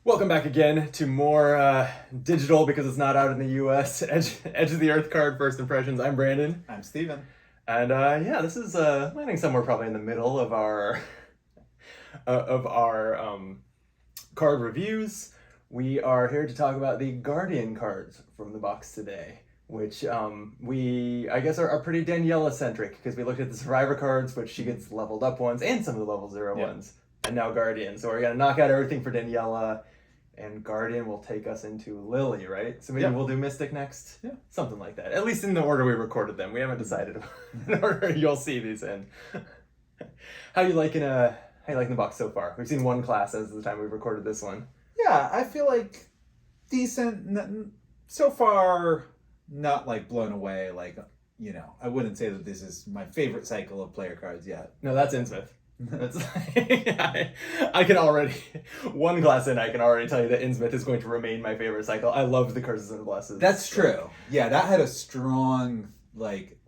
Welcome back again to more digital, because it's not out in the US, Edge of the Earth card first impressions. I'm Brandon. I'm Steven. And this is landing somewhere probably in the middle of our card reviews. We are here to talk about the Guardian cards from the box today, which I guess are pretty Daniela centric, because we looked at the Survivor cards, which she gets leveled up ones, and some of the level 0 ones, and now Guardian. So we're gonna knock out everything for Daniela. And Guardian will take us into Lily, right? So maybe we'll do Mystic next? Yeah. Something like that. At least in the order we recorded them. We haven't decided what order you'll see these in. How you liking the box so far? We've seen one class as the time we've recorded this one. Yeah, I feel like decent. So far, not like blown away. Like, I wouldn't say that this is my favorite cycle of player cards yet. No, that's Innsmouth. That's I can already, one class in, I can already tell you that Innsmouth is going to remain my favorite cycle. I love the Curses and Blesses. That's true. Yeah, that had a strong,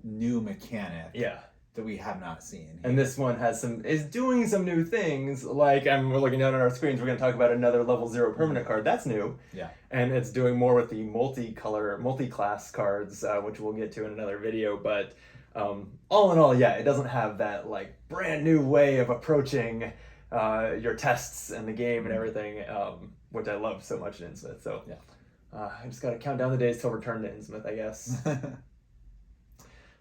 new mechanic. Yeah. That we have not seen here. And this one is doing some new things. We're looking down at our screens, we're going to talk about another level 0 permanent card. That's new. Yeah. And it's doing more with the multi-class cards, which we'll get to in another video. But all in all, it doesn't have that brand new way of approaching your tests and the game and everything, which I love so much in Innsmouth. So I just got to count down the days till return to Innsmouth, I guess.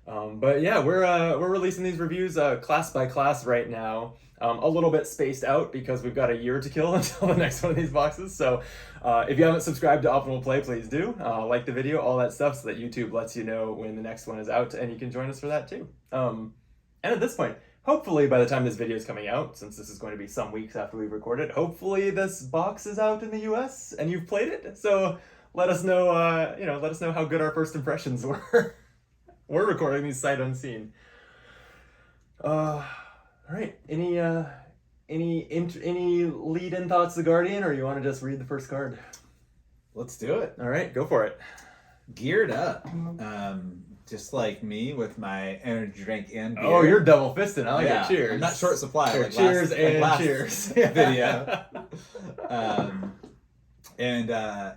We're releasing these reviews class by class right now. A little bit spaced out because we've got a year to kill until the next one of these boxes. So if you haven't subscribed to Optimal Play, please do. Like the video, all that stuff, so that YouTube lets you know when the next one is out, and you can join us for that too. And at this point, hopefully by the time this video is coming out, since this is going to be some weeks after we record it, hopefully this box is out in the US and you've played it. So let us know, how good our first impressions were. We're recording these sight unseen. All right. Any lead-in thoughts to the Guardian, or you want to just read the first card? Let's do it. All right, go for it. Geared up. Just like me with my energy drink and beer. Oh, you're double fisted. I like it. Cheers. I'm not short supply. So cheers and cheers. Video. And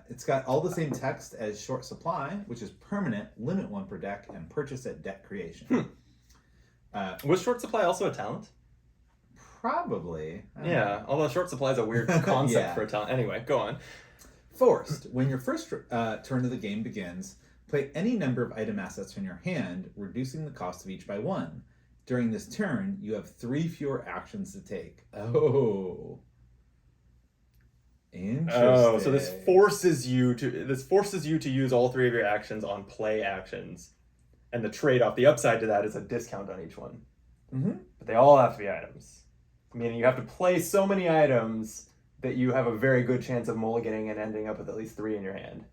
it's got all the same text as Short Supply, which is permanent, limit 1 per deck, and purchase at deck creation. Was Short Supply also a talent? Probably. Yeah, although Short Supply is a weird concept for a talent. Anyway, go on. Forced. When your first turn of the game begins, play any number of item assets from your hand, reducing the cost of each by 1. During this turn, you have 3 fewer actions to take. Oh. Interesting. Oh, so this forces you to use all 3 of your actions on play actions, and the trade-off, the upside to that, is a discount on each one. Mm-hmm. But they all have to be items, meaning you have to play so many items that you have a very good chance of mulliganing and ending up with at least 3 in your hand,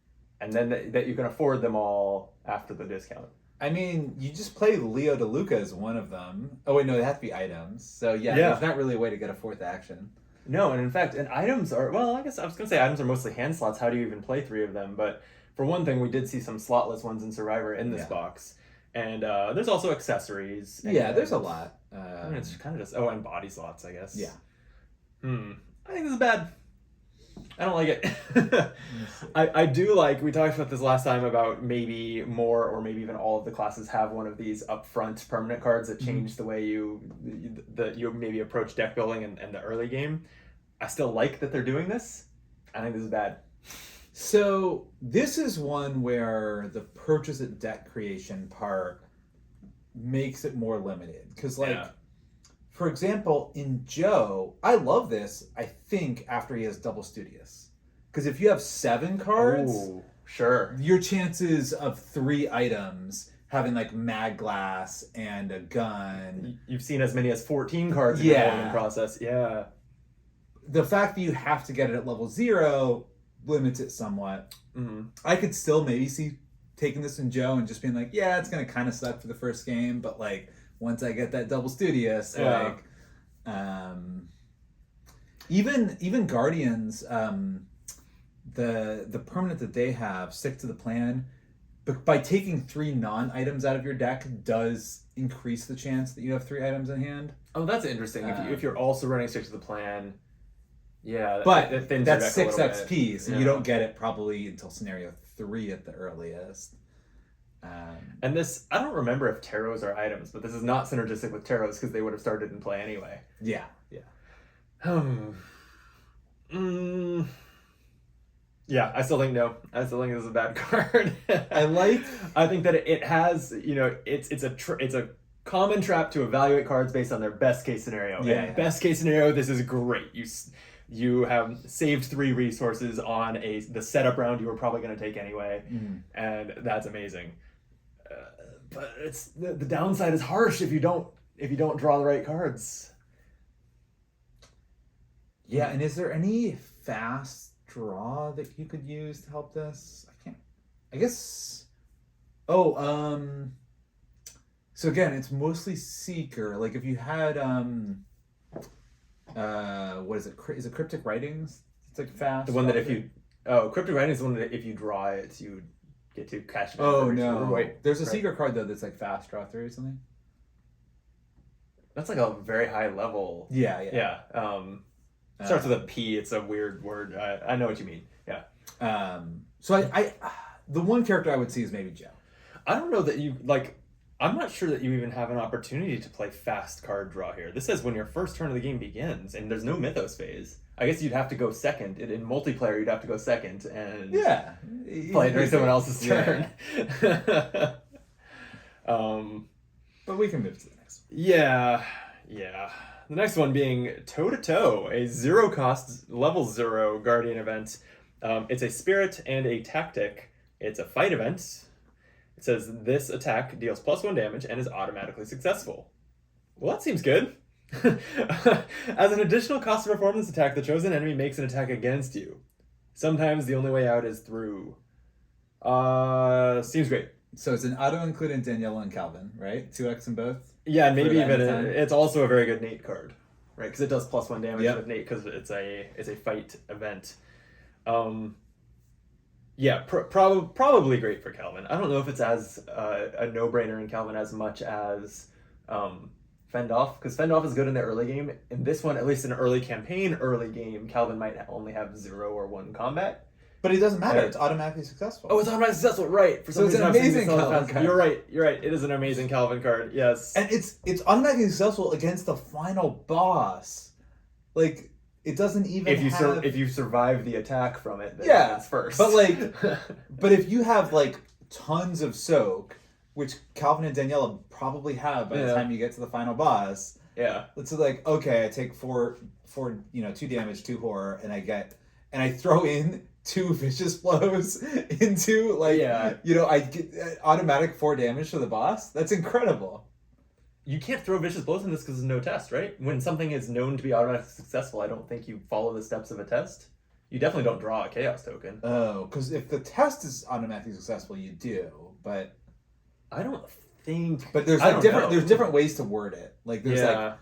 and then that you can afford them all after the discount. I mean, you just play Leo DeLuca as one of them. Oh wait, no, they have to be items. So there's not really a way to get a 4th action. No, and in fact, items are, I guess I was going to say items are mostly hand slots. How do you even play 3 of them? But for one thing, we did see some slotless ones in Survivor in this box. And there's also accessories. There's a lot. It's kind of just, and body slots, I guess. Yeah. I think this is bad. I don't like it. I do like, we talked about this last time about maybe more or maybe even all of the classes have one of these upfront permanent cards that change the way you maybe approach deck building and the early game. I still like that they're doing this. I think this is bad. So this is one where the purchase at deck creation part makes it more limited. Because for example, in Joe, I love this, I think, after he has double Studious. Because if you have 7 cards, sure, your chances of 3 items having mag glass and a gun. You've seen as many as 14 cards in the building process. Yeah. The fact that you have to get it at level 0 limits it somewhat. Mm-hmm. I could still maybe see taking this in Joe and just being it's going to kind of suck for the first game, but once I get that double Studious, even Guardians, the permanent that they have, Stick to the Plan, but by taking 3 non-items out of your deck does increase the chance that you have 3 items in hand. Oh, that's interesting. If you're also running Stick to the Plan, Yeah, But it thins your that's deck a 6 little bit. XP, so Yeah. you don't get it probably until scenario 3 at the earliest. And this, I don't remember if tarots are items, but this is not synergistic with tarots because they would have started in play anyway. Yeah. Yeah, I still think no. I still think this is a bad card. I think that it has, it's a common trap to evaluate cards based on their best case scenario. Best case scenario, this is great. You have saved 3 resources on the setup round you were probably going to take anyway, and that's amazing. But it's the downside is harsh if you don't draw the right cards. Yeah, and is there any fast draw that you could use to help this? I guess. Oh, so again, it's mostly Seeker. Like if you had what is it? Is it Cryptic Writings? It's like fast. The one that Cryptic Writings is the one that if you draw it, you get to catch it. Oh no! There's a Seeker card though that's like fast draw 3 or something. That's like a very high level. Yeah. Starts with a P. It's a weird word. I know what you mean. Yeah. So I the one character I would see is maybe Joe. I don't know that you like. I'm not sure that you even have an opportunity to play fast card draw here. This says when your first turn of the game begins, and there's no Mythos phase. I guess you'd have to go second. In multiplayer, you'd have to go second and play during someone else's turn. But we can move to the next one. Yeah. The next one being Toe to Toe, a 0 cost level 0 Guardian event. It's a spirit and a tactic. It's a fight event. It says this attack deals +1 damage and is automatically successful. Well, that seems good. As an additional cost to perform this attack, the chosen enemy makes an attack against you. Sometimes the only way out is through. Seems great. So it's an auto-include in Daniela and Calvin, right? 2x in both? Yeah, and maybe even it's also a very good Nate card, right? Because it does +1 damage with Nate because it's a fight event. Yeah, probably great for Calvin. I don't know if it's as a no-brainer in Calvin as much as Fend Off, because Fend Off is good in the early game. In this one, at least in early campaign, early game, Calvin might only have 0 or 1 combat. But it doesn't matter. It's automatically successful. Oh, it's automatically successful, right? For so it's an amazing Calvin card. You're right. It is an amazing Calvin card. Yes, and it's automatically successful against the final boss. Like it doesn't even. If you survive the attack from it, then it's first. But if you have like tons of soak, which Calvin and Daniela probably have by the time you get to the final boss. Yeah. It's like, okay, I take 4 2 damage, 2 horror, and I throw in 2 vicious blows into I get automatic 4 damage to the boss. That's incredible. You can't throw vicious blows in this because there's no test, right? When something is known to be automatically successful, I don't think you follow the steps of a test. You definitely don't draw a chaos token. Oh, because if the test is automatically successful, you do, but I don't think. But there's different ways to word it. Like there's like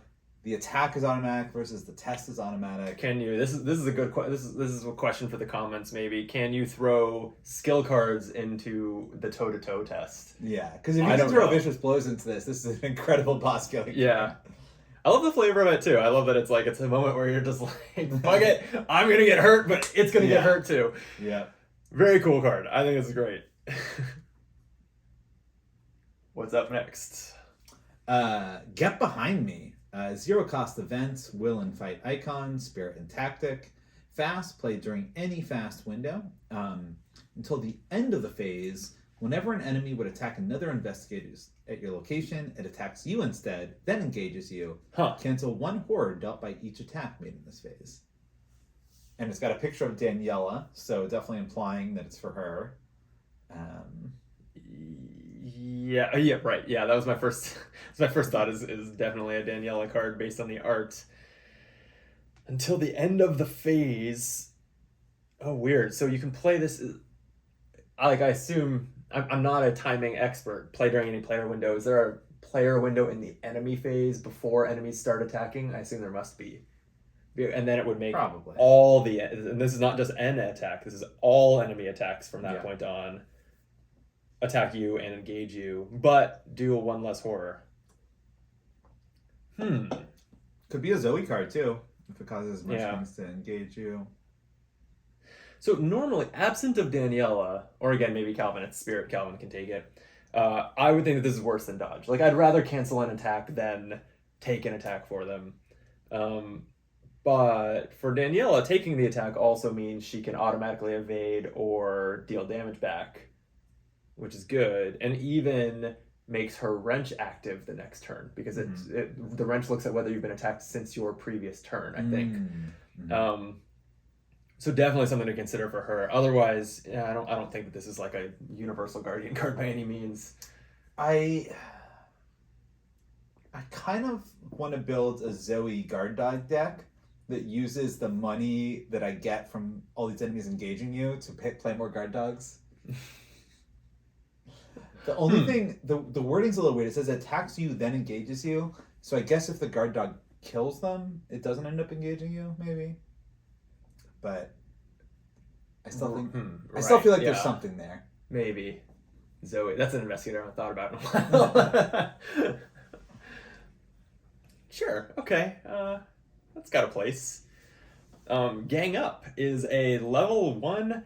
the attack is automatic versus the test is automatic. Can you? This is a good question. This is a question for the comments. Maybe can you throw skill cards into the toe-to-toe test? Yeah, because if you can throw vicious blows into this is an incredible boss killing. Yeah, I love the flavor of it too. I love that it's a moment where you're just like, fuck it, I'm gonna get hurt, but it's gonna get hurt too. Yeah, very cool card. I think it's great. What's up next? Get Behind Me. 0 cost events, will and fight icon, spirit and tactic. Fast, played during any fast window. Until the end of the phase, whenever an enemy would attack another investigator at your location, it attacks you instead, then engages you. Cancel 1 horror dealt by each attack made in this phase. And it's got a picture of Daniela, so definitely implying that it's for her. Yeah, right. Yeah, that was my first. My first thought is definitely a Daniela card based on the art. Until the end of the phase. Oh, weird. So you can play this. I assume I'm not a timing expert. Play during any player window. Is there a player window in the enemy phase before enemies start attacking? I assume there must be. And then it would make probably all the. And this is not just an attack. This is all enemy attacks from that point on. Attack you and engage you, but do a 1 less horror. Could be a Zoe card too. if it causes much things to engage you. So normally, absent of Daniela, or again, maybe Calvin, it's Spirit, Calvin can take it, I would think that this is worse than dodge. Like, I'd rather cancel an attack than take an attack for them. But for Daniela, taking the attack also means she can automatically evade or deal damage back, which is good, and even makes her wrench active the next turn, because the wrench looks at whether you've been attacked since your previous turn, I think. So definitely something to consider for her. Otherwise, I don't think that this is like a universal guardian card by any means. I kind of want to build a Zoe guard dog deck that uses the money that I get from all these enemies engaging you to play more guard dogs. The only thing, the wording's a little weird. It says attacks you, then engages you. So I guess if the guard dog kills them, it doesn't end up engaging you, maybe. But I still think I still feel like there's something there. Maybe. Zoe, that's an investigator I haven't thought about in a while. Sure, okay. That's got a place. Gang Up is a level 1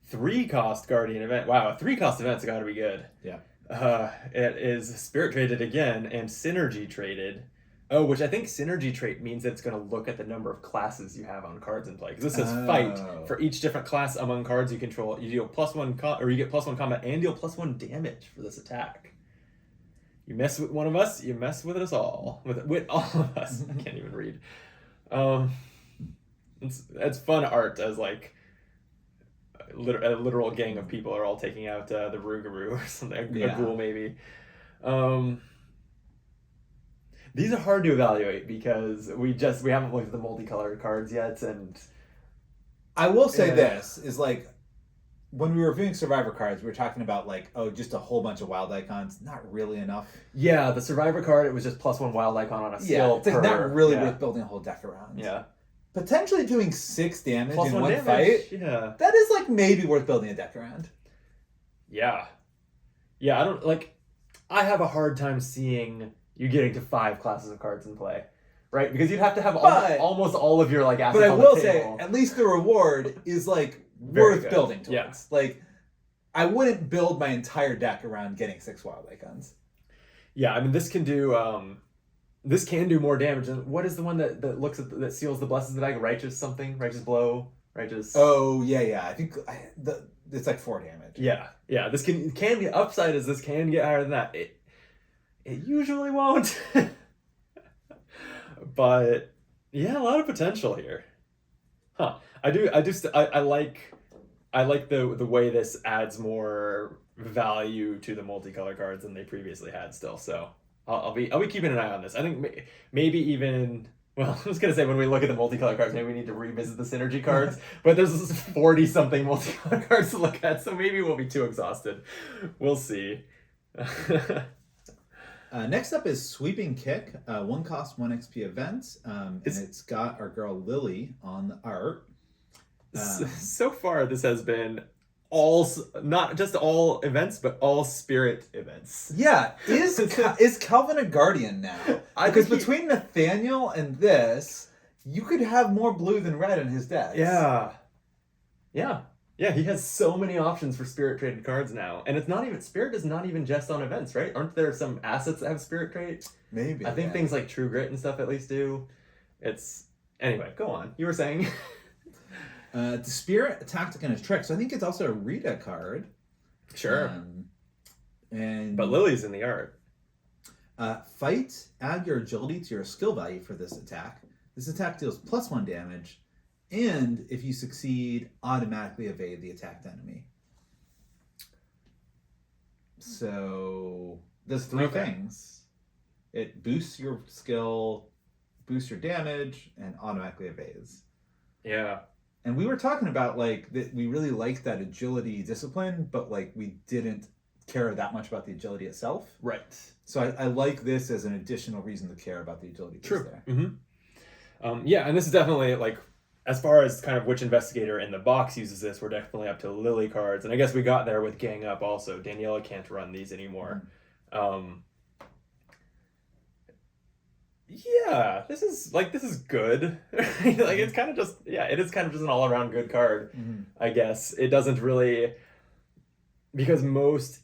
3-cost guardian event. Wow, a 3-cost event's got to be good. Yeah. It is spirit traded again and synergy traded. Oh, which I think synergy trait means that it's going to look at the number of classes you have on cards in play. Because this says fight. For each different class among cards you control, you deal +1 or you get +1 combat and deal +1 damage for this attack. You mess with one of us, you mess with us all. With all of us. I can't even read. It's fun art as like a literal gang of people are all taking out the Rougarou or something, a ghoul maybe. These are hard to evaluate because we haven't looked at the multicolored cards yet, and I will say this is like when we were reviewing Survivor cards, we were talking about like, oh, just a whole bunch of wild icons, not really enough. Yeah, the Survivor card, it was just +1 wild icon on a skill. Yeah, it's like not really worth building a whole deck around. Yeah. Potentially doing 6 damage in one damage, fight. Yeah. That is like maybe worth building a deck around. Yeah. Yeah, I have a hard time seeing you getting to 5 classes of cards in play, right? Because you'd have to have almost all of your like assets. But I on will the table. say, at least the reward is like Very worth good. building towards. Yeah. Like, I wouldn't build my entire deck around getting 6 wild icons. Yeah, I mean this can do more damage. And what is the one that looks at that seals the blesses the deck? Righteous blow, righteous. Oh yeah. I think it's like 4 damage. Yeah. This can get upside as this can get higher than that. It usually won't. But yeah, a lot of potential here. Huh. I like the way this adds more value to the multicolor cards than they previously had still. So I'll be keeping an eye on this. I think maybe even, well, I was going to say when we look at the multicolor cards, maybe we need to revisit the synergy cards, but there's 40 something multicolor cards to look at, so maybe we'll be too exhausted. We'll see. Next up is Sweeping Kick, 1 cost, 1 XP event, and it's got our girl Lily on the art. So far, this has been not just all events, but all spirit events. Yeah, is Calvin a guardian now? Because between Nathaniel and this, you could have more blue than red in his deck. Yeah, he has so many options for spirit traded cards now. And spirit is not even just on events, right? Aren't there some assets that have spirit trait? Maybe. I think things like True Grit and stuff at least do. Anyway, go on. You were saying? The spirit, a tactic, and a trick. So I think it's also a Rita card. Sure. But Lily's in the art. Fight, add your agility to your skill value for this attack. This attack deals +1 damage. And if you succeed, automatically evade the attacked enemy. So does 3 things. It boosts your skill, boosts your damage, and automatically evades. Yeah. And we were talking about like that we really liked that agility discipline, but like we didn't care that much about the agility itself. Right. So I like this as an additional reason to care about the agility. True. There. Mm-hmm. Yeah, and this is definitely like, as far as kind of which investigator in the box uses this, we're definitely up to Lily cards. And I guess we got there with Gang Up also. Daniela can't run these anymore. Yeah, this is good. Like it's kind of just it is kind of just an all around good card, Mhm. I guess. It doesn't really because most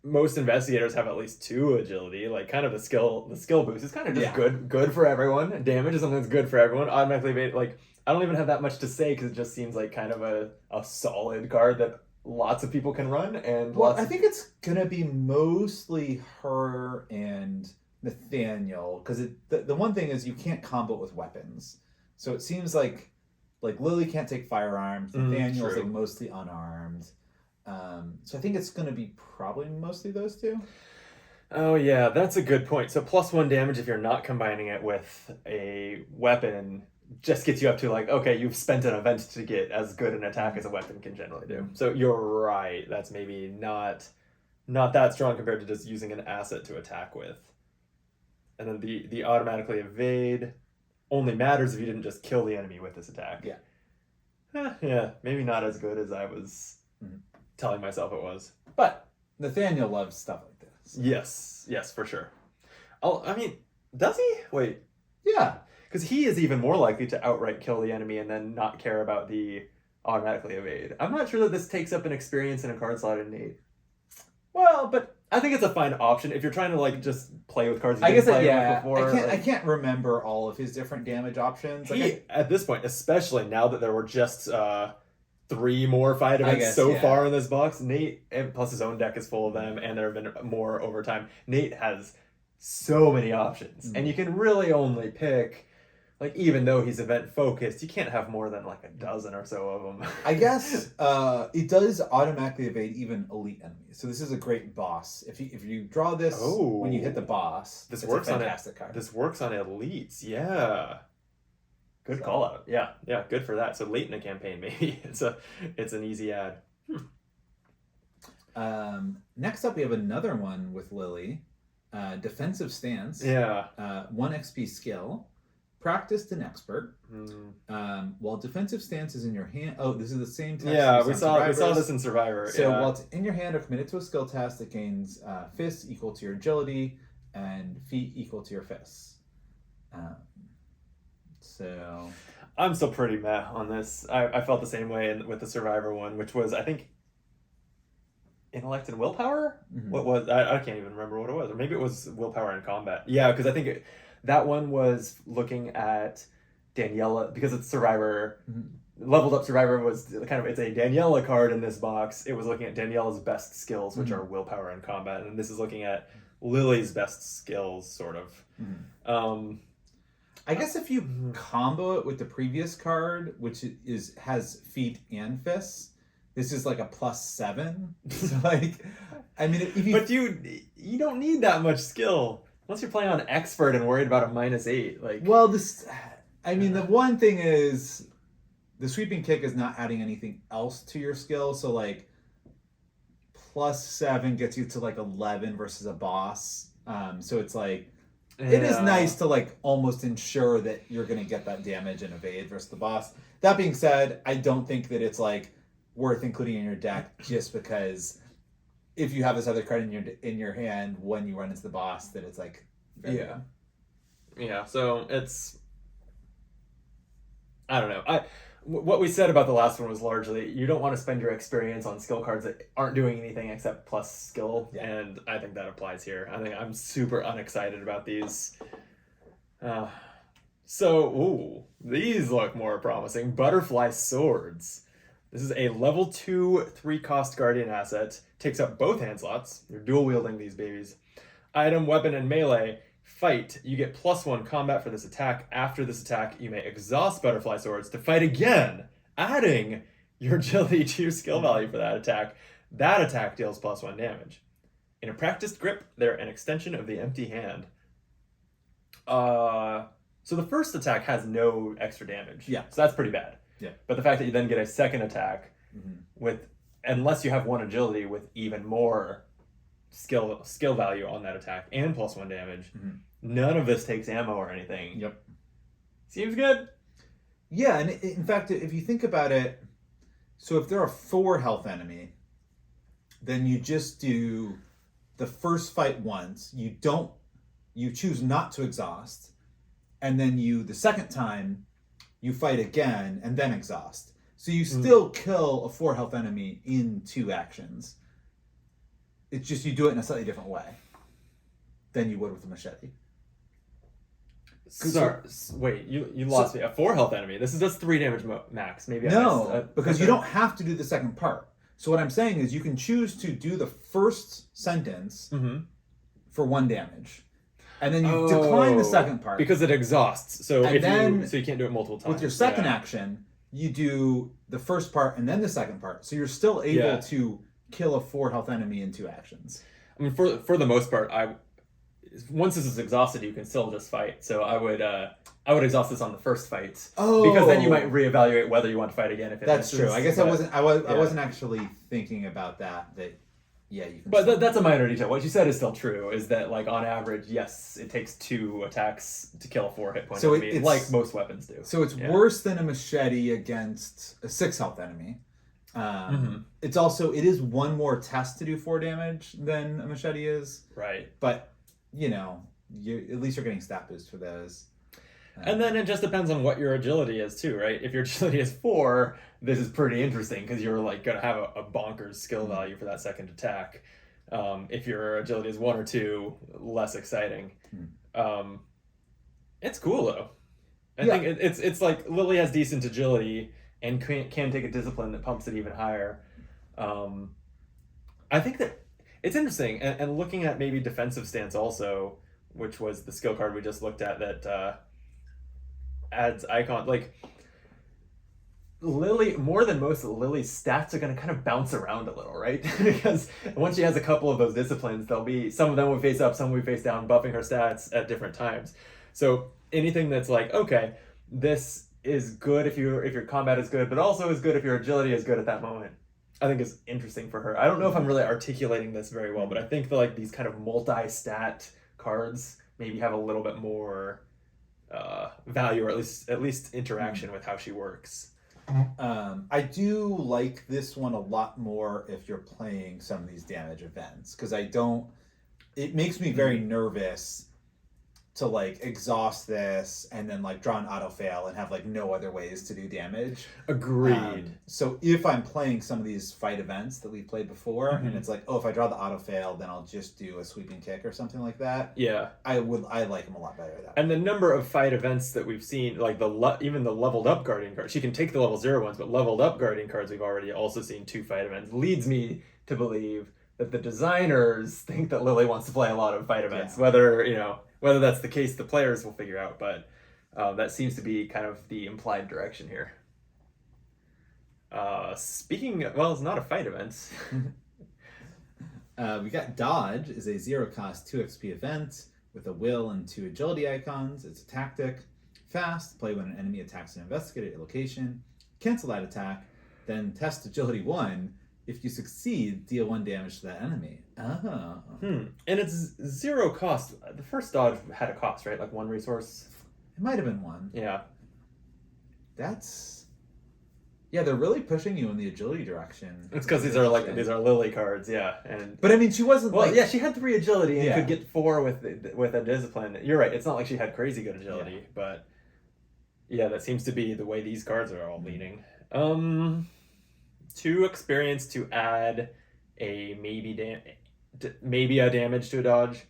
investigators have at least 2 agility, like kind of the skill boost is kind of just Yeah. good for everyone. Damage is something that's good for everyone. Automatically evade, like I don't even have that much to say because it just seems like kind of a solid card that lots of people can run and Well, lots I of think it's gonna be mostly her and Nathaniel because the one thing is you can't combo it with weapons, so it seems like Lily can't take firearms. Nathaniel's like true. mostly unarmed, so I think it's gonna be probably mostly those two. Oh yeah, that's a good point. So +1 damage if you're not combining it with a weapon just gets you up to like, okay, you've spent an event to get as good an attack as a weapon can generally do. So you're right. That's maybe not that strong compared to just using an asset to attack with. And then the automatically evade only matters if you didn't just kill the enemy with this attack. Yeah. Yeah, maybe not as good as I was Mhm. telling myself it was. But Nathaniel loves stuff like this. Yes, for sure. I mean, does he? Wait, Yeah. because he is even more likely to outright kill the enemy and then not care about the automatically evade. I'm not sure that this takes up an experience in a card slot innate. Well, but I think it's a fine option if you're trying to like just play with cards you I didn't guess play yeah. with before. I like, can't remember all of his different damage options. he at this point, especially now that there were just 3 more fight I events guess, so yeah. far in this box, Nate, and plus his own deck is full of them, and there have been more over time. Nate has so many options, and you can really only pick, like, even though he's event focused, you can't have more than like a dozen or so of them. I guess it does automatically evade even elite enemies. So this is a great boss. If you draw this when you hit the boss, This it's works a on fantastic card. This works on elites, yeah. Good call out. Yeah, good for that. So late in the campaign, maybe it's an easy add. Next up, we have another one with Lily, defensive stance. Yeah. 1 XP skill, practiced and expert. While defensive stance is in your hand. Oh, this is the same text. Yeah, we saw this in Survivor. So yeah. while it's in your hand or committed to a skill test, it gains fists equal to your agility and feet equal to your fists. So I'm still pretty meh on this. I felt the same way with the Survivor one, which was I think intellect and willpower. What was I can't even remember what it was, or maybe it was willpower and combat. Yeah, because I think that one was looking at Daniela because it's Survivor. Leveled up Survivor was kind of it's a Daniela card in this box. It was looking at Daniela's best skills, which are willpower and combat, and this is looking at Lily's best skills, sort of. I guess if you combo it with the previous card, which has feet and fists, this is like a +7. So like, I mean, if you but you don't need that much skill unless you're playing on expert and worried about a -8. Like, well, the one thing is the sweeping kick is not adding anything else to your skill. So like, +7 gets you to like 11 versus a boss. So it's like. It is nice to like almost ensure that you're going to get that damage and evade versus the boss. That being said, I don't think that it's like worth including in your deck just because if you have this other card in your hand when you run into the boss, that it's like yeah. So it's I don't know. What we said about the last one was largely you don't want to spend your experience on skill cards that aren't doing anything except plus skill, and I think that applies here. I think I'm super unexcited about these. These look more promising. Butterfly Swords. This is a level 2 3-cost guardian asset. Takes up both hand slots. You're dual wielding these babies. Item, weapon, and melee. Fight, you get +1 combat for this attack. After this attack, you may exhaust Butterfly Swords to fight again, adding your agility to your skill value for that attack. That attack deals +1 damage. In a practiced grip, they're an extension of the empty hand. So the first attack has no extra damage. Yeah. So that's pretty bad. Yeah. But the fact that you then get a second attack with, unless you have 1 agility with even more skill value on that attack and +1 damage, none of this takes ammo or anything. Yep. Seems good. Yeah, and in fact, if you think about it, so if they're a 4 health enemy, then you just do the first fight once. You choose not to exhaust, and then the second time, you fight again and then exhaust. So you still kill a 4 health enemy in 2 actions. It's just you do it in a slightly different way than you would with a machete. Sorry, wait, you lost me. A 4 health enemy. This is just 3 damage max. Maybe because you don't have to do the second part. So what I'm saying is you can choose to do the first sentence for 1 damage. And then you decline the second part. Because it exhausts. So you can't do it multiple times. With your second action, you do the first part and then the second part. So you're still able to kill a 4 health enemy in 2 actions. I mean, for the most part, once this is exhausted, you can still just fight. So I would exhaust this on the first fight. Because then you might reevaluate whether you want to fight again. If it That's true. I guess I wasn't actually thinking about that. You can. But that's a minor detail. What you said is still true. Is that like on average, yes, it takes 2 attacks to kill a 4 hit point enemy, like most weapons do. So it's worse than a machete against a 6 health enemy. It is 1 more test to do 4 damage than a machete is. Right. But at least you're getting stat boost for those. And then it just depends on what your agility is too, right? If your agility is 4, this is pretty interesting because you're like going to have a bonkers skill value for that second attack. If your agility is 1 or 2, less exciting. It's cool though. I think it's like Lily has decent agility and can take a discipline that pumps it even higher. I think that it's interesting, and looking at maybe defensive stance also, which was the skill card we just looked at that adds icon. Like, Lily, more than most, Lily's stats are going to kind of bounce around a little, right? Because once she has a couple of those disciplines, some of them will face up, some will face down, buffing her stats at different times. So anything that's like, okay, this is good if your combat is good, but also is good if your agility is good at that moment, I think is interesting for her. I don't know if I'm really articulating this very well, but I think these kind of multi-stat cards maybe have a little bit more value, or at least interaction with how she works. I do like this one a lot more if you're playing some of these damage events, because it makes me very nervous to like exhaust this and then like draw an auto fail and have like no other ways to do damage. Agreed. So if I'm playing some of these fight events that we've played before, and it's like, if I draw the auto fail, then I'll just do a sweeping kick or something like that. Yeah, I like them a lot better. And the number of fight events that we've seen, like even the leveled up guardian cards, she can take the level 0 ones, but leveled up guardian cards we've already also seen 2 fight events, leads me to believe that the designers think that Lily wants to play a lot of fight events. Whether that's the case, the players will figure out, but that seems to be kind of the implied direction here. It's not a fight event. We got Dodge is a 0-cost 2 XP event with a will and 2 agility icons. It's a tactic. Fast, play when an enemy attacks an investigator at your location. Cancel that attack, then test agility 1. If you succeed, deal 1 damage to that enemy. And it's 0 cost. The first Dodge had a cost, right? Like 1 resource. It might have been 1. Yeah. They're really pushing you in the agility direction. It's because these are Lily cards, yeah. But I mean, she wasn't she had 3 agility and could get 4 with a discipline. You're right. It's not like she had crazy good agility, but yeah, that seems to be the way these cards are all leaning. 2 experience to add a maybe a damage to a dodge.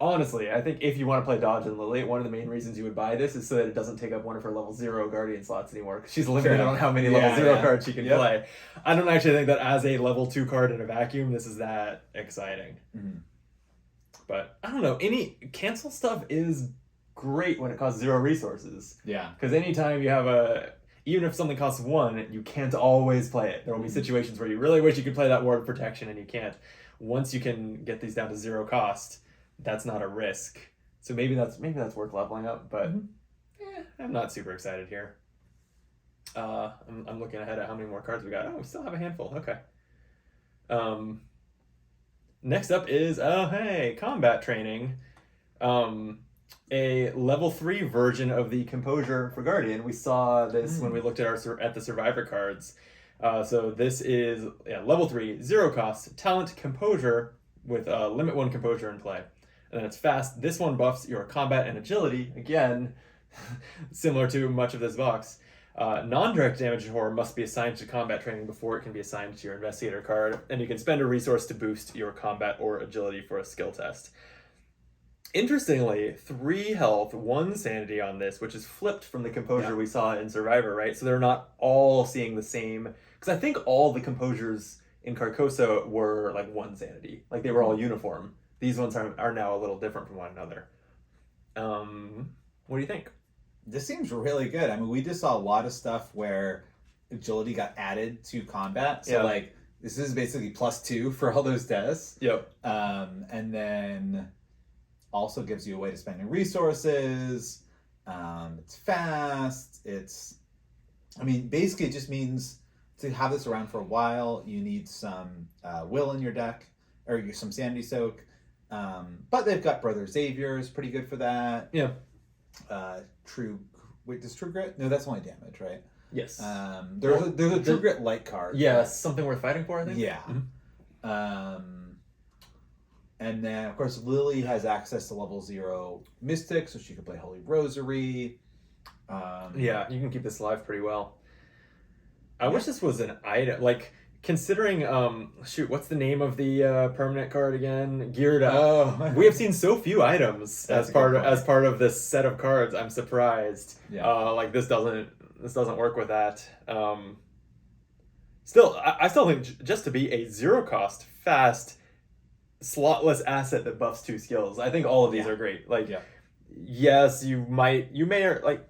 Honestly, I think if you want to play Dodge and Lily, one of the main reasons you would buy this is so that it doesn't take up one of her level 0 Guardian slots anymore, because she's limited on how many level 0 cards she can play. I don't actually think that as a level 2 card in a vacuum, this is that exciting. But I don't know, any cancel stuff is great when it costs 0 resources. Yeah. Because anytime you have even if something costs 1, you can't always play it. There will be situations where you really wish you could play that Ward of Protection and you can't. Once you can get these down to 0 cost, that's not a risk. So maybe that's worth leveling up, but I'm not super excited here. I'm looking ahead at how many more cards we got. Oh, we still have a handful. Okay. Next up is combat training. A level 3 version of the Composure for Guardian. We saw this when we looked at the Survivor cards. So this is level 3, 0 cost, talent Composure with limit 1 Composure in play. and then it's fast. This one buffs your combat and agility, again, similar to much of this box. Non-direct damage and horror must be assigned to combat training before it can be assigned to your investigator card, and you can spend a resource to boost your combat or agility for a skill test. Interestingly, 3 health, 1 sanity on this, which is flipped from the composure we saw in Survivor, right? So they're not all seeing the same, because I think all the composures in Carcosa were like 1 sanity, like they were all uniform. These ones are now a little different from one another. What do you think? This seems really good. I mean, we just saw a lot of stuff where agility got added to combat. So, like, this is basically +2 for all those tests. Yep. And then also gives you a way to spend your resources. It's fast. Basically, it just means to have this around for a while, you need some will in your deck, or some sanity soak. But they've got Brother Xavier's pretty good for that. Yeah. Does True Grit? No, that's only damage, right? Yes. There's a True Grit light card. Yeah, something worth fighting for, I think. Yeah. And then, of course, Lily has access to level 0 Mystic, so she can play Holy Rosary. Yeah, you can keep this alive pretty well. I wish this was an item, like, considering, what's the name of the permanent card again? Geared Up. Oh. We have seen so few items as part of this set of cards. I'm surprised. Yeah. Like this doesn't work with that. Still, I still think just to be a 0-cost, fast, slotless asset that buffs 2 skills, I think all of these are great. Like, yes, you may, like,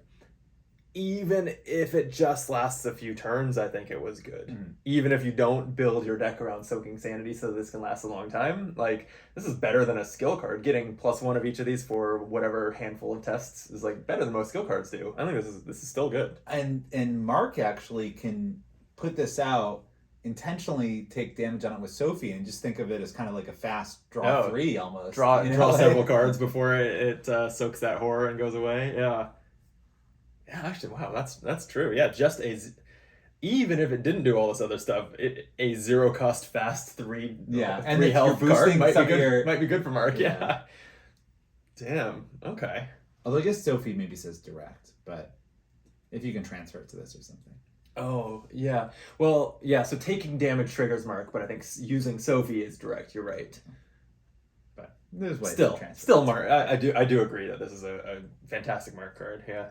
even if it just lasts a few turns, I think it was good. Mm-hmm. Even if you don't build your deck around soaking sanity so this can last a long time, like, this is better than a skill card. Getting +1 of each of these for whatever handful of tests is like better than most skill cards do. I think this is still good. And Mark actually can put this out, intentionally take damage on it with Sophie, and just think of it as kind of like a fast draw 3 almost. Draw several cards before it soaks that horror and goes away. Yeah. Yeah, actually, wow, that's true. Yeah, even if it didn't do all this other stuff, a 0-cost fast 3 and 3 health card might be good for Mark. Yeah. Damn. Okay. Although I guess Sophie maybe says direct, but if you can transfer it to this or something. Oh yeah. Well, yeah. So taking damage triggers Mark, but I think using Sophie is direct. You're right. But there's ways to transfer. Still, Mark. I do agree that this is a fantastic Mark card. Yeah.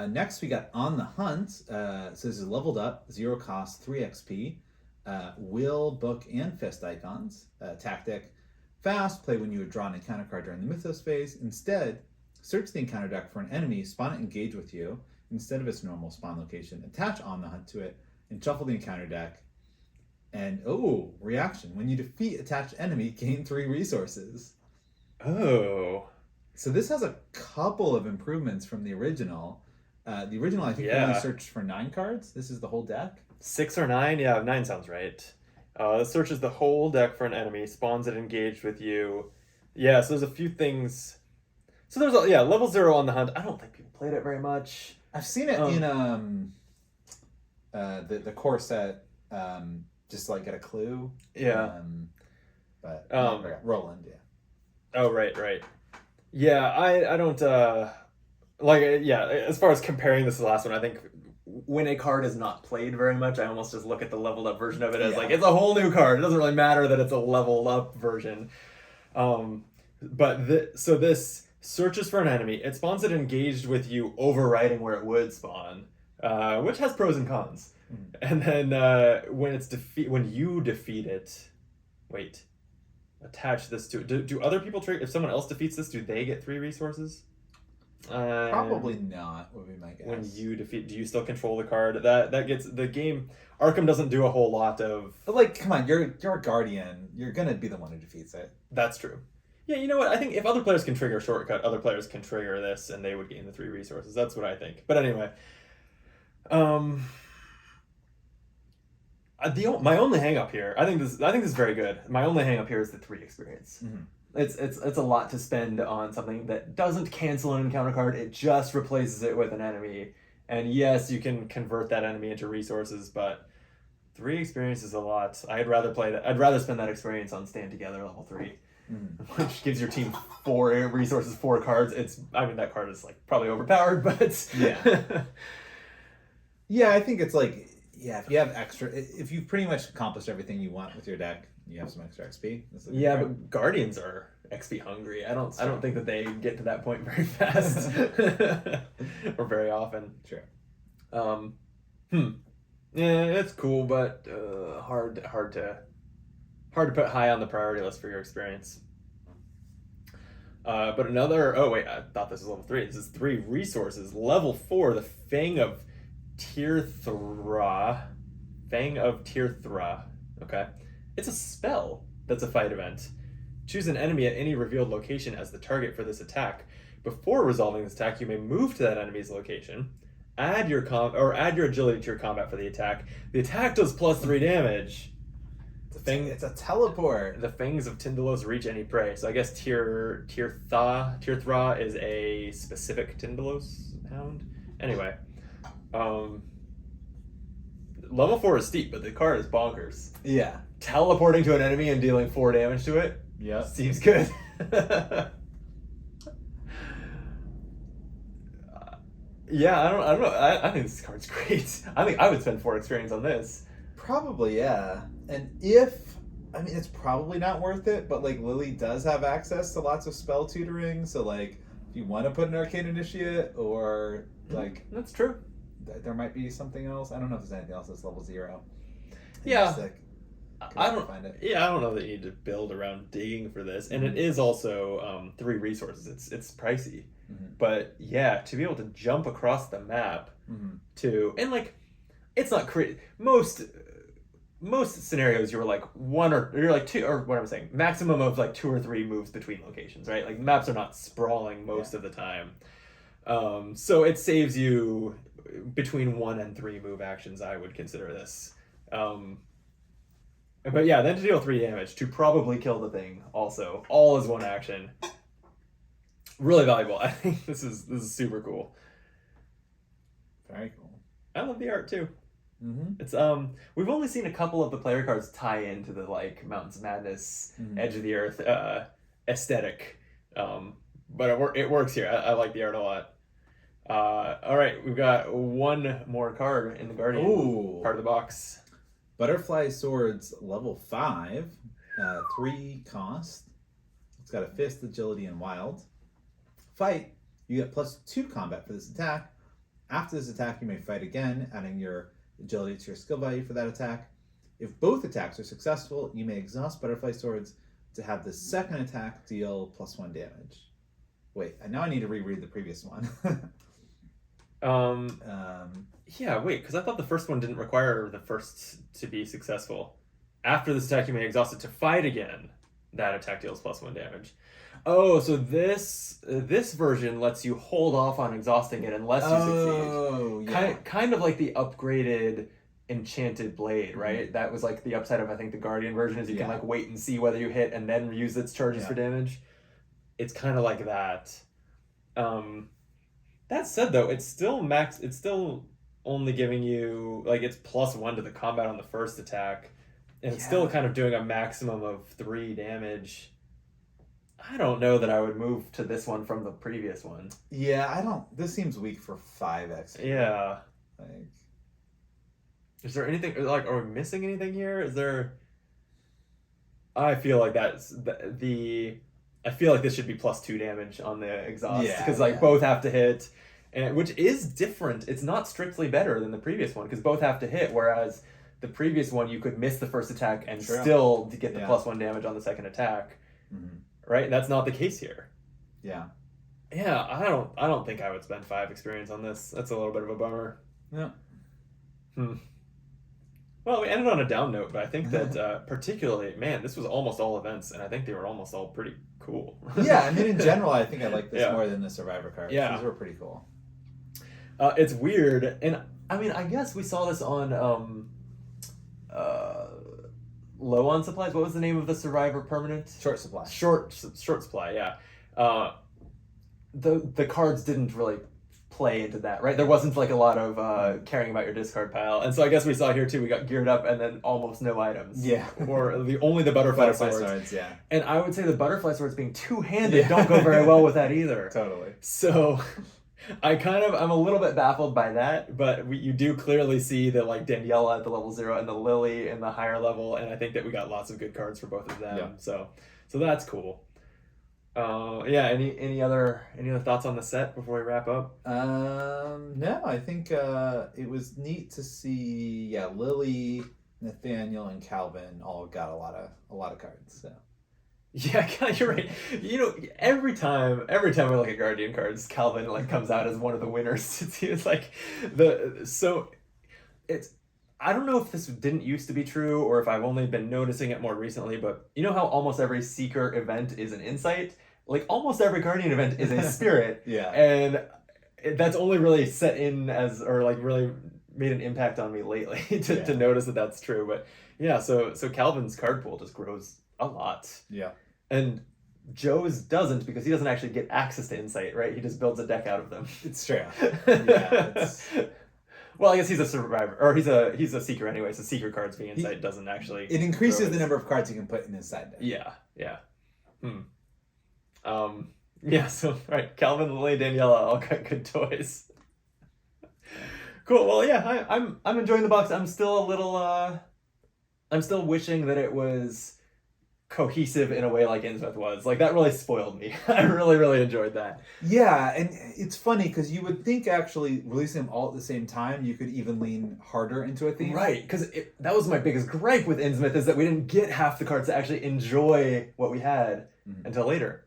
Next, we got On the Hunt. So this is leveled up, 0 cost, 3 XP. Will, Book, and Fist icons. Tactic. Fast, play when you would draw an encounter card during the Mythos phase. Instead, search the encounter deck for an enemy, spawn it engage with you, instead of its normal spawn location. Attach On the Hunt to it, and shuffle the encounter deck. And, reaction. When you defeat attached enemy, gain 3 resources. Oh. So this has a couple of improvements from the original. The original, I think, only searched for 9 cards. This is the whole deck. 6 or 9? Yeah, 9 sounds right. It searches the whole deck for an enemy, spawns it engaged with you. Yeah, so there's a few things. So there's level 0 On the Hunt. I don't think people played it very much. I've seen it in the core set, just to, like, get a clue. Yeah. But Roland, yeah. Oh, right. Yeah, I don't as far as comparing this to the last one, I think when a card is not played very much, I almost just look at the leveled up version of it as like it's a whole new card. It doesn't really matter that it's a leveled up version. So this searches for an enemy, it spawns it engaged with you, overriding where it would spawn, which has pros and cons. And then when you defeat it, attach this to it. Do other people trigger? If someone else defeats this, do they get 3 resources? Probably not, would be my guess. When you defeat, do you still control the card? That gets the game. Arkham doesn't do a whole lot of. But, like, come on, you're a guardian. You're gonna be the one who defeats it. That's true. Yeah, you know what? I think if other players can trigger shortcut, other players can trigger this, and they would gain the 3 resources. That's what I think. But anyway, my only hang up here, I think this is very good. My only hang up here is the 3 experience. Mm-hmm. It's a lot to spend on something that doesn't cancel an encounter card. It just replaces it with an enemy. And yes, you can convert that enemy into resources, but 3 experience is a lot. I'd rather spend that experience on Stand Together level 3. which gives your team 4 resources, 4 cards. That card is like probably overpowered, but yeah. Yeah, I think it's like, if you have extra, if you've pretty much accomplished everything you want with your deck, you have some extra XP. Yeah, but Guardians are XP hungry. I don't think that they get to that point very fast or very often. Sure. Yeah, it's cool, but hard to put high on the priority list for your experience. But another. Oh wait, I thought this was level 3. This is 3 resources. Level 4, the Fang of Tyr'Thraw. Fang of Tyr'Thraw. Okay, it's a spell that's a fight event. Choose an enemy at any revealed location as the target for this attack. Before resolving this attack, you may move to that enemy's location. Add your agility to your combat for the attack. The attack does +3 damage. It's a teleport. The Fangs of Tyndalos reach any prey. So I guess Tyr'Thraw is a specific Tyndalos hound. Anyway, level 4 is steep, but the card is bonkers. Yeah. Teleporting to an enemy and dealing 4 damage to it. Yeah. Seems good. Yeah, I don't know. I think this card's great. I think I would spend 4 experience on this. Probably, yeah. And it's probably not worth it, but like Lily does have access to lots of spell tutoring, so like if you want to put an Arcane Initiate or like that's true. There might be something else. I don't know if there's anything else that's level 0. Yeah. I don't find it. Yeah, I don't know that you need to build around digging for this, and it is also 3 resources. It's pricey, but yeah, to be able to jump across the map and like it's not most scenarios you're like 1 or you're like 2 or what I'm saying maximum of like 2 or 3 moves between locations, right? Like maps are not sprawling most of the time, so it saves you between 1 and 3 move actions. I would consider this. But yeah, then to deal 3 damage, to probably kill the thing also, all is 1 action. Really valuable. I think this is super cool. Very cool. I love the art too. It's we've only seen a couple of the player cards tie into the like Mountains of Madness, Edge of the Earth aesthetic, but it works here. I like the art a lot. All right, we've got 1 more card in the Guardian part of the box. Butterfly Swords, level 5, 3 cost. It's got a fist, agility, and wild. Fight, you get +2 combat for this attack. After this attack, you may fight again, adding your agility to your skill value for that attack. If both attacks are successful, you may exhaust Butterfly Swords to have the second attack deal +1 damage. Wait, now I need to reread the previous one. Yeah, wait, because I thought the first one didn't require the first to be successful. After this attack, you may exhaust it to fight again. That attack deals +1 damage. Oh, so this version lets you hold off on exhausting it unless you succeed. Yeah. Kind of like the upgraded Enchanted Blade, right? That was like the upside of I think the Guardian version is you can like wait and see whether you hit and then use its charges for damage. It's kind of like that. That said though, it's still only giving you like it's +1 to the combat on the first attack, and it's still kind of doing a maximum of 3 damage. I don't know that I would move to this one from the previous one. Yeah, this seems weak for 5 XP. Yeah. Like, is there anything like are we missing anything here? Is there? I feel like I feel like this should be +2 damage on the exhaust because both have to hit, and which is different. It's not strictly better than the previous one because both have to hit, whereas the previous one you could miss the first attack and still get the +1 damage on the second attack. Right? That's not the case here. Yeah. Yeah, I don't think I would spend 5 experience on this. That's a little bit of a bummer. Yeah. Well, we ended on a down note, but I think that particularly, man, this was almost all events, and I think they were almost all pretty cool. Yeah, I mean, in general, I think I like this more than the Survivor cards. Yeah. These were pretty cool. It's weird, and I mean, I guess we saw this on low on supplies. What was the name of the Survivor permanent? Short supply. Short supply, yeah. The cards didn't really play into that, right? There wasn't like a lot of caring about your discard pile, and so I guess we saw here too. We got geared up and then almost no items. Yeah. Or only the butterfly swords. Yeah. And I would say the butterfly swords being two-handed don't go very well with that either. Totally. So I'm a little bit baffled by that, but you do clearly see the like Daniela at the level 0 and the Lily in the higher level, and I think that we got lots of good cards for both of them. Yeah. So that's cool. Yeah. Any other thoughts on the set before we wrap up? No, I think it was neat to see. Lily, Nathaniel, and Calvin all got a lot of cards. So. Yeah, you're right. Every time we look at Guardian cards, Calvin like comes out as one of the winners. It's like I don't know if this didn't used to be true or if I've only been noticing it more recently, but you know how almost every Seeker event is an Insight? Like almost every Guardian event is a Spirit. Yeah. And that's only really set in as, or like really made an impact on me lately to notice that that's true. But yeah, so Calvin's card pool just grows a lot. Yeah. And Joe's doesn't, because he doesn't actually get access to Insight, right? He just builds a deck out of them. It's true. Yeah. Well, I guess he's a survivor, or he's a Seeker anyway. So Seeker cards being Insight doesn't actually. It increases the number of cards you can put in his side deck. Yeah. Yeah. So right, Calvin, Lily, Daniela, all got good toys. Cool. Well, yeah, I'm enjoying the box. I'm still a little. I'm still wishing that it was cohesive in a way like Innsmouth was. Like that really spoiled me. I really enjoyed that. Yeah, and it's funny because you would think actually releasing them all at the same time, you could even lean harder into a theme. Right, because that was my biggest gripe with Innsmouth, is that we didn't get half the cards to actually enjoy what we had until later.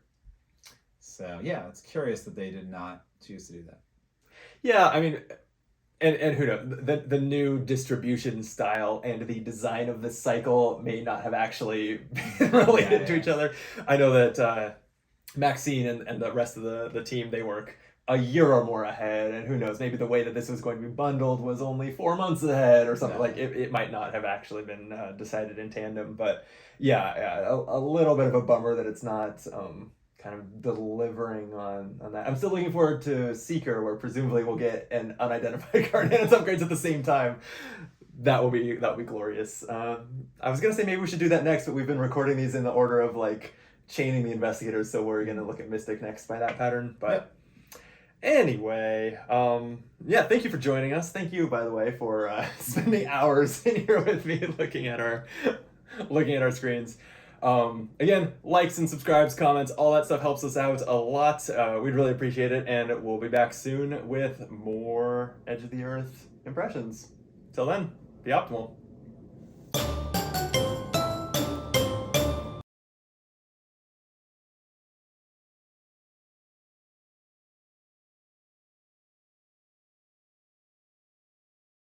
So yeah, it's curious that they did not choose to do that. Yeah, I mean, and who knows, the new distribution style and the design of this cycle may not have actually been related to each other. I know that Maxine and the rest of the team, they work a year or more ahead, and who knows, maybe the way that this was going to be bundled was only 4 months ahead or something. Like it might not have actually been decided in tandem. But yeah, a little bit of a bummer that it's not kind of delivering on that. I'm still looking forward to Seeker, where presumably we'll get an unidentified card and its upgrades at the same time. That will be glorious. I was gonna say maybe we should do that next, but we've been recording these in the order of like chaining the investigators, so we're gonna look at Mystic next by that pattern. But anyway, yeah, thank you for joining us. Thank you, by the way, for spending hours in here with me looking at our screens. Again, likes and subscribes, comments, all that stuff helps us out a lot. We'd really appreciate it, and we'll be back soon with more Edge of the Earth impressions. Till then, be optimal.